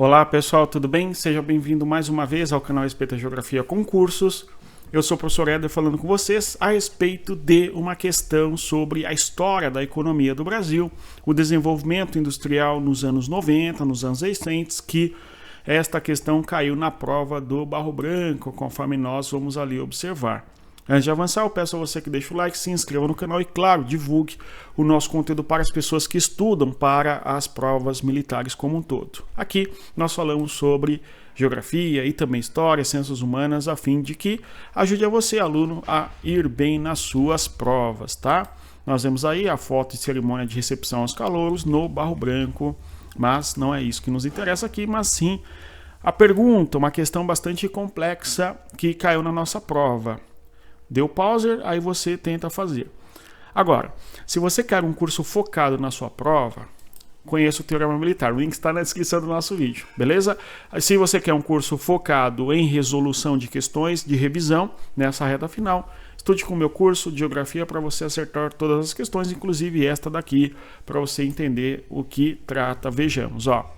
Olá pessoal, tudo bem? Seja bem-vindo mais uma vez ao canal Respeita Geografia Concursos. Eu sou o professor Éder falando com vocês a respeito de uma questão sobre a história da economia do Brasil, o desenvolvimento industrial nos anos 90, nos anos recentes, que esta questão caiu na prova do Barro Branco, conforme nós vamos ali observar. Antes de avançar, eu peço a você que deixe o like, se inscreva no canal e, claro, divulgue o nosso conteúdo para as pessoas que estudam para as provas militares como um todo. Aqui nós falamos sobre geografia e também história, ciências humanas, a fim de que ajude a você, aluno, a ir bem nas suas provas, tá? Nós vemos aí a foto de cerimônia de recepção aos calouros no Barro Branco, mas não é isso que nos interessa aqui, mas sim a pergunta, uma questão bastante complexa que caiu na nossa prova. Deu pausa, aí você tenta fazer. Agora, se você quer um curso focado na sua prova, conheça o Teorema Militar. O link está na descrição do nosso vídeo, beleza? Se você quer um curso focado em resolução de questões de revisão nessa reta final, estude com o meu curso de Geografia para você acertar todas as questões, inclusive esta daqui, para você entender o que trata. Vejamos, ó.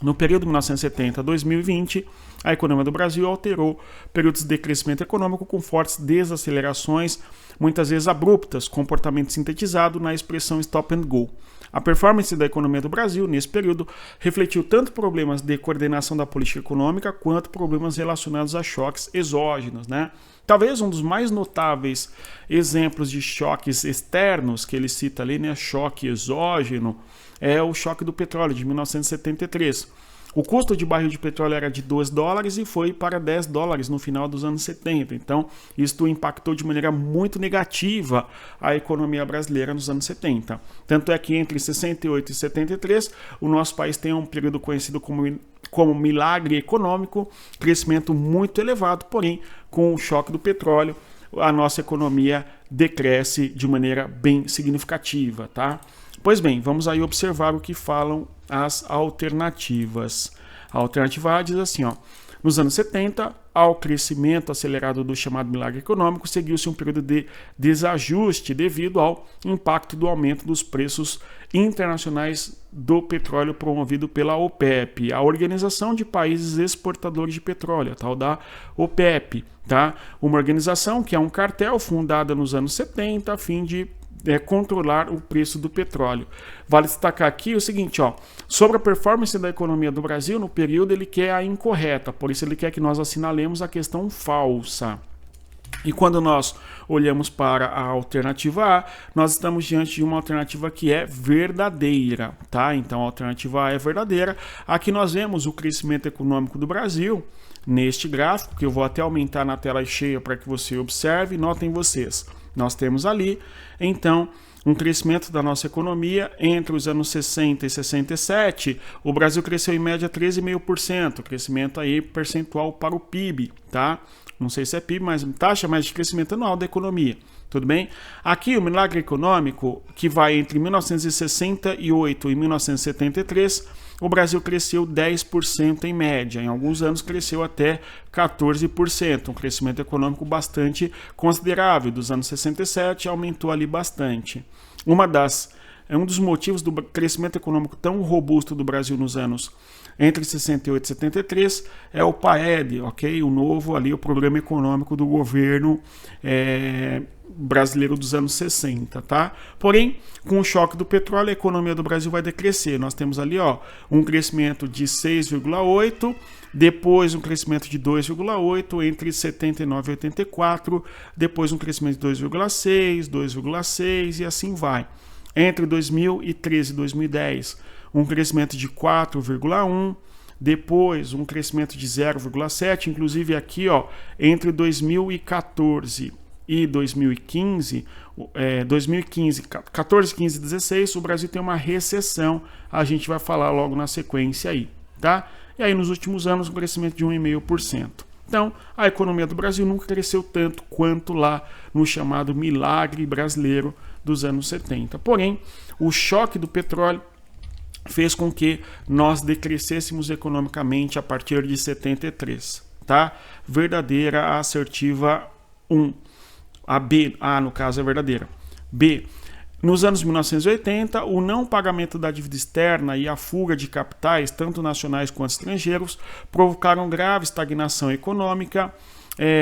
No período de 1970 a 2020, a economia do Brasil alterou períodos de crescimento econômico com fortes desacelerações, muitas vezes abruptas, comportamento sintetizado na expressão stop and go. A performance da economia do Brasil, nesse período, refletiu tanto problemas de coordenação da política econômica quanto problemas relacionados a choques exógenos, né? Talvez um dos mais notáveis exemplos de choques externos que ele cita ali, né, choque exógeno, é o choque do petróleo de 1973. O custo de barril de petróleo era de $2 e foi para $10 no final dos anos 70. Então, isto impactou de maneira muito negativa a economia brasileira nos anos 70. Tanto é que entre 68 e 73, o nosso país tem um período conhecido como milagre econômico, crescimento muito elevado, porém, com o choque do petróleo, a nossa economia decresce de maneira bem significativa, tá? Pois bem, vamos aí observar o que falam as alternativas. A alternativa A diz assim, ó: nos anos 70, ao crescimento acelerado do chamado milagre econômico, seguiu-se um período de desajuste devido ao impacto do aumento dos preços internacionais do petróleo promovido pela OPEP, a Organização de Países Exportadores de Petróleo, a tal da OPEP, tá? Uma organização que é um cartel fundada nos anos 70 a fim de controlar o preço do petróleo. Vale destacar aqui o seguinte, ó, sobre a performance da economia do Brasil no período, ele quer a incorreta, por isso ele quer que nós assinalemos a questão falsa. E quando nós olhamos para a alternativa A, nós estamos diante de uma alternativa que é verdadeira, tá? Então a alternativa A é verdadeira. Aqui nós vemos o crescimento econômico do Brasil neste gráfico, que eu vou até aumentar na tela cheia para que você observe. Notem vocês, nós temos ali, então, um crescimento da nossa economia entre os anos 60 e 67, o Brasil cresceu em média 13,5%, crescimento aí percentual para o PIB, tá? Não sei se é PIB, mas taxa mais de crescimento anual da economia, tudo bem? Aqui o milagre econômico, que vai entre 1968 e 1973, o Brasil cresceu 10% em média, em alguns anos cresceu até 14%, um crescimento econômico bastante considerável. Dos anos 67 aumentou ali bastante. Um dos motivos do crescimento econômico tão robusto do Brasil nos anos entre 68 e 73 é o PAED, ok? O novo ali, o programa econômico do governo brasileiro dos anos 60, tá? Porém, com o choque do petróleo, a economia do Brasil vai decrescer. Nós temos ali, ó, um crescimento de 6,8, depois um crescimento de 2,8 entre 79 e 84, depois um crescimento de 2,6, 2,6 e assim vai. Entre 2013 e 2010, um crescimento de 4,1, depois um crescimento de 0,7, inclusive aqui, ó, entre 2014 e 2015, 14, 15 e 16, o Brasil tem uma recessão, a gente vai falar logo na sequência aí, tá? E aí nos últimos anos um crescimento de 1,5%. Então, a economia do Brasil nunca cresceu tanto quanto lá no chamado milagre brasileiro dos anos 70. Porém, o choque do petróleo fez com que nós decrescêssemos economicamente a partir de 73, tá? Verdadeira, assertiva 1. A B, A no caso é verdadeira. B, Nos anos 1980, o não pagamento da dívida externa e a fuga de capitais, tanto nacionais quanto estrangeiros, provocaram grave estagnação econômica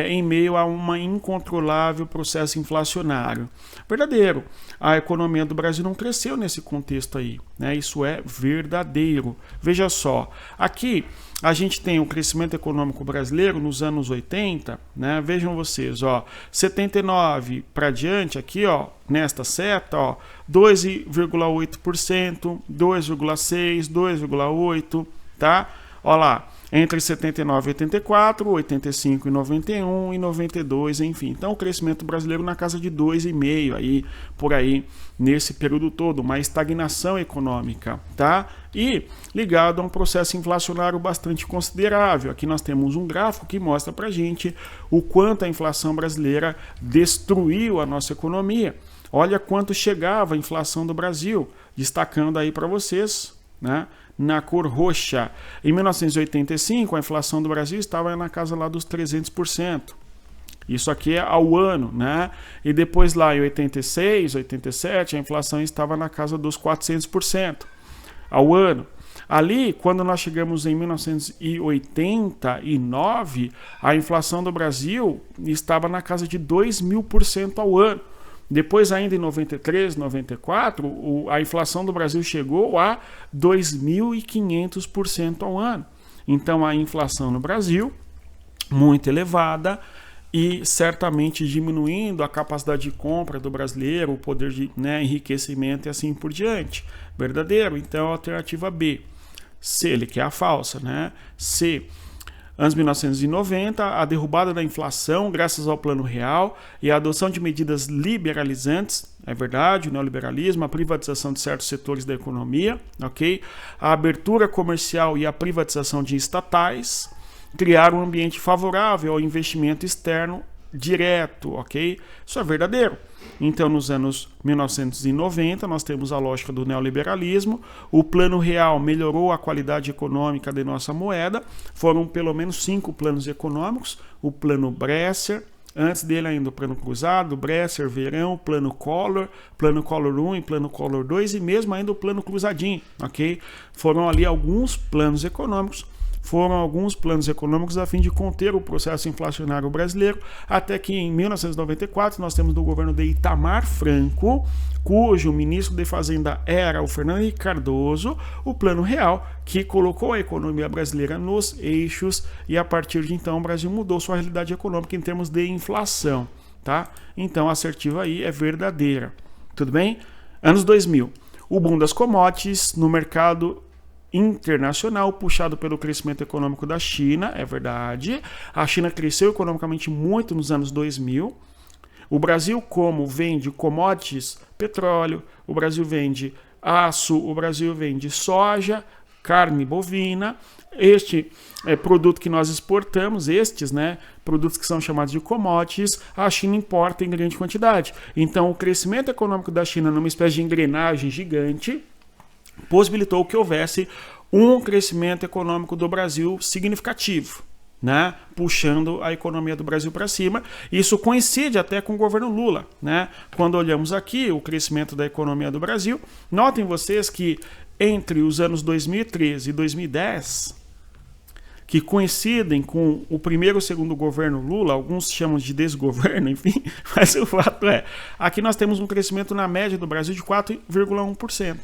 em meio a um incontrolável processo inflacionário. Verdadeiro, a economia do Brasil não cresceu nesse contexto aí, né? Isso é verdadeiro. Veja só, aqui a gente tem o crescimento econômico brasileiro nos anos 80, né? Vejam vocês, ó, 79 para diante aqui, ó, nesta seta, ó, 2,8%, 2,6%, 2,8%, tá? Ó lá, entre 79 e 84, 85 e 91 e 92, enfim. Então o crescimento brasileiro na casa de 2,5 aí, por aí, nesse período todo, uma estagnação econômica, tá? E ligado a um processo inflacionário bastante considerável. Aqui nós temos um gráfico que mostra pra gente o quanto a inflação brasileira destruiu a nossa economia. Olha quanto chegava a inflação do Brasil, destacando aí para vocês, né? Na cor roxa. Em 1985, a inflação do Brasil estava na casa lá dos 300%. Isso aqui é ao ano, né? E depois lá em 86, 87, a inflação estava na casa dos 400% ao ano. Ali, quando nós chegamos em 1989, a inflação do Brasil estava na casa de 2.000% ao ano. Depois, ainda em 93, 94, a inflação do Brasil chegou a 2.500% ao ano. Então, a inflação no Brasil, muito elevada e certamente diminuindo a capacidade de compra do brasileiro, o poder de enriquecimento e assim por diante. Verdadeiro? Então, a alternativa B. C, ele quer a falsa, né? C. Anos 1990, a derrubada da inflação graças ao Plano Real e a adoção de medidas liberalizantes, é verdade, o neoliberalismo, a privatização de certos setores da economia, ok? A abertura comercial e a privatização de estatais criaram um ambiente favorável ao investimento externo direto, ok? Isso é verdadeiro. Então, nos anos 1990, nós temos a lógica do neoliberalismo, o Plano Real melhorou a qualidade econômica de nossa moeda, foram pelo menos 5 planos econômicos, o Plano Bresser, antes dele ainda o Plano Cruzado, Bresser, Verão, Plano Collor 1 e Plano Collor 2 e mesmo ainda o Plano Cruzadinho, ok? Foram ali alguns planos econômicos a fim de conter o processo inflacionário brasileiro, até que em 1994 nós temos do governo de Itamar Franco, cujo ministro de Fazenda era o Fernando Henrique Cardoso, o Plano Real, que colocou a economia brasileira nos eixos e a partir de então o Brasil mudou sua realidade econômica em termos de inflação, tá? Então a assertiva aí é verdadeira, tudo bem? Anos 2000, o boom das commodities no mercado internacional, puxado pelo crescimento econômico da China, é verdade. A China cresceu economicamente muito nos anos 2000. O Brasil, como vende commodities, petróleo, o Brasil vende aço, o Brasil vende soja, carne bovina. Este produto que nós exportamos, produtos que são chamados de commodities, a China importa em grande quantidade. Então, o crescimento econômico da China, numa espécie de engrenagem gigante, possibilitou que houvesse um crescimento econômico do Brasil significativo, né? Puxando a economia do Brasil para cima. Isso coincide até com o governo Lula, né? Quando olhamos aqui o crescimento da economia do Brasil, notem vocês que entre os anos 2013 e 2010, que coincidem com o primeiro e o segundo governo Lula, alguns chamam de desgoverno, enfim, mas o fato é, aqui nós temos um crescimento na média do Brasil de 4,1%.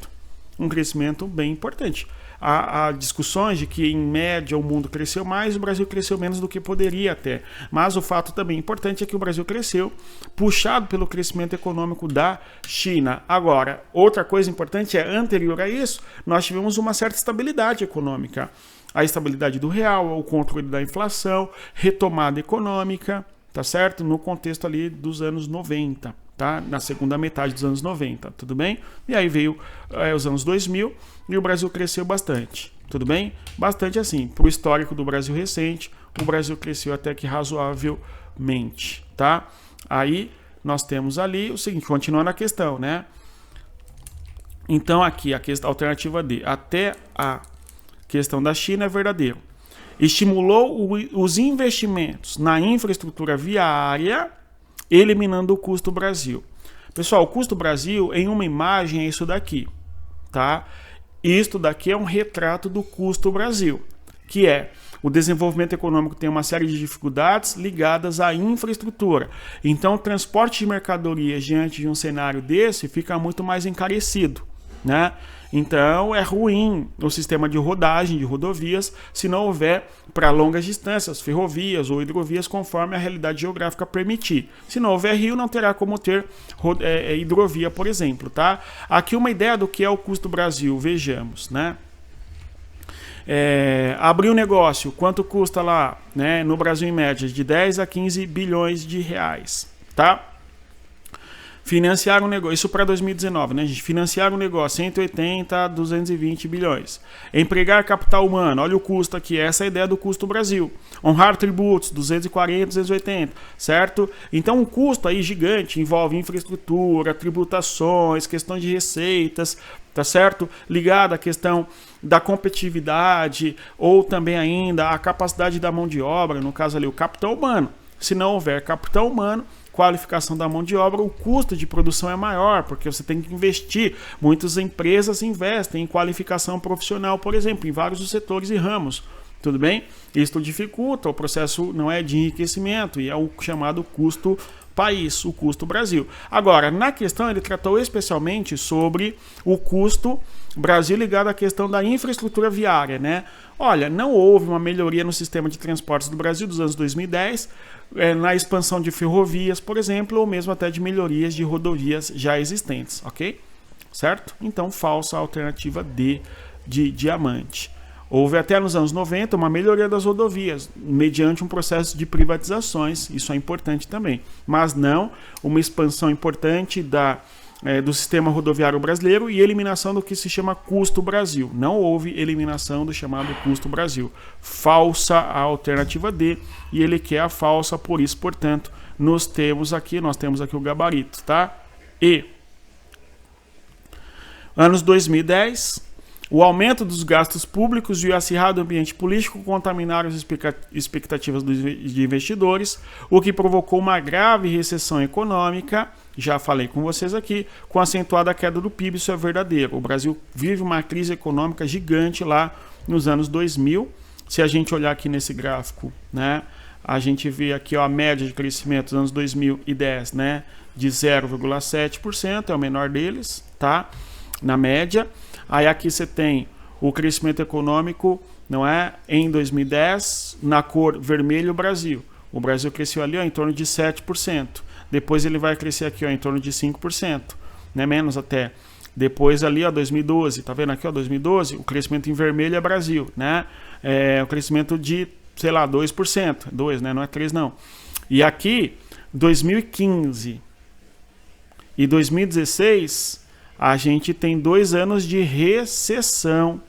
Um crescimento bem importante. Há discussões de que, em média, o mundo cresceu mais, o Brasil cresceu menos do que poderia até. Mas o fato também importante é que o Brasil cresceu, puxado pelo crescimento econômico da China. Agora, outra coisa importante é, anterior a isso, nós tivemos uma certa estabilidade econômica. A estabilidade do real, o controle da inflação, retomada econômica, tá certo? No contexto ali dos anos 90. Tá? Na segunda metade dos anos 90, tudo bem? E aí veio os anos 2000 e o Brasil cresceu bastante, tudo bem? Bastante assim, para o histórico do Brasil recente, o Brasil cresceu até que razoavelmente, tá? Aí nós temos ali o seguinte, continuando a questão, né? Então aqui a alternativa D, até a questão da China é verdadeiro. Estimulou os investimentos na infraestrutura viária, eliminando o custo do Brasil. Pessoal, o custo Brasil, em uma imagem, é isso daqui, tá? Isto daqui é um retrato do custo Brasil, que é o desenvolvimento econômico tem uma série de dificuldades ligadas à infraestrutura. Então, o transporte de mercadorias diante de um cenário desse fica muito mais encarecido, né? Então, é ruim o sistema de rodagem de rodovias se não houver para longas distâncias, ferrovias ou hidrovias conforme a realidade geográfica permitir. Se não houver rio, não terá como ter hidrovia, por exemplo, tá? Aqui uma ideia do que é o custo Brasil, vejamos, né? Abrir um negócio, quanto custa lá, né, no Brasil em média, de 10 a 15 bilhões de reais, tá? Financiar um negócio, isso para 2019, né, gente? Financiar um negócio, 180 a 220 bilhões. Empregar capital humano, olha o custo aqui, essa é a ideia do custo Brasil. Honrar tributos, 240, 280, certo? Então, um custo aí gigante envolve infraestrutura, tributações, questão de receitas, tá certo? Ligado à questão da competitividade ou também ainda a capacidade da mão de obra, no caso ali o capital humano. Se não houver capital humano, qualificação da mão de obra, o custo de produção é maior, porque você tem que investir. Muitas empresas investem em qualificação profissional, por exemplo, em vários setores e ramos. Tudo bem? Isso dificulta, o processo não é de enriquecimento e é o chamado custo país, o custo Brasil. Agora, na questão, ele tratou especialmente sobre o custo Brasil ligado à questão da infraestrutura viária, né? Olha, não houve uma melhoria no sistema de transportes do Brasil dos anos 2010, na expansão de ferrovias, por exemplo, ou mesmo até de melhorias de rodovias já existentes, ok? Certo? Então, falsa alternativa D de diamante. Houve até nos anos 90 uma melhoria das rodovias, mediante um processo de privatizações, isso é importante também, mas não uma expansão importante do sistema rodoviário brasileiro e eliminação do que se chama custo Brasil. Não houve eliminação do chamado custo Brasil. Falsa a alternativa D, e ele quer a falsa, por isso, portanto, nós temos aqui o gabarito, tá? E anos 2010, o aumento dos gastos públicos e o acirrado ambiente político contaminaram as expectativas de investidores, o que provocou uma grave recessão econômica. Já falei com vocês aqui, com acentuada queda do PIB, isso é verdadeiro. O Brasil vive uma crise econômica gigante lá nos anos 2000. Se a gente olhar aqui nesse gráfico, né, a gente vê aqui, ó, a média de crescimento dos anos 2010, né, de 0,7%, é o menor deles, tá? Na média. Aí aqui você tem o crescimento econômico, não é? Em 2010, na cor vermelho, o Brasil. O Brasil cresceu ali, ó, em torno de 7%. Depois ele vai crescer aqui, ó, em torno de 5%, né? Menos até. Depois ali, ó, 2012, tá vendo aqui, ó, 2012, o crescimento em vermelho é Brasil, né? O crescimento de, sei lá, 2%. 2, né? Não é 3, não. E aqui, 2015 e 2016, a gente tem 2 anos de recessão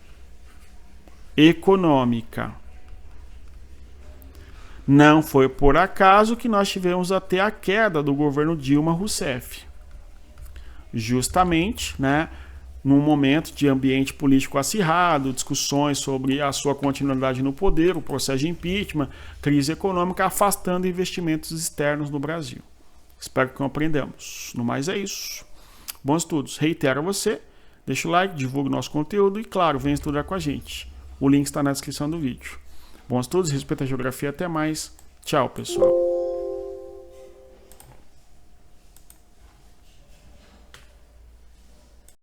econômica. Não foi por acaso que nós tivemos até a queda do governo Dilma Rousseff. Justamente, né, num momento de ambiente político acirrado, discussões sobre a sua continuidade no poder, o processo de impeachment, crise econômica, afastando investimentos externos no Brasil. Espero que compreendamos. No mais é isso. Bons estudos. Reitero a você, deixa o like, divulgue o nosso conteúdo e, claro, venha estudar com a gente. O link está na descrição do vídeo. Bons estudos, respeita a geografia, até mais. Tchau, pessoal.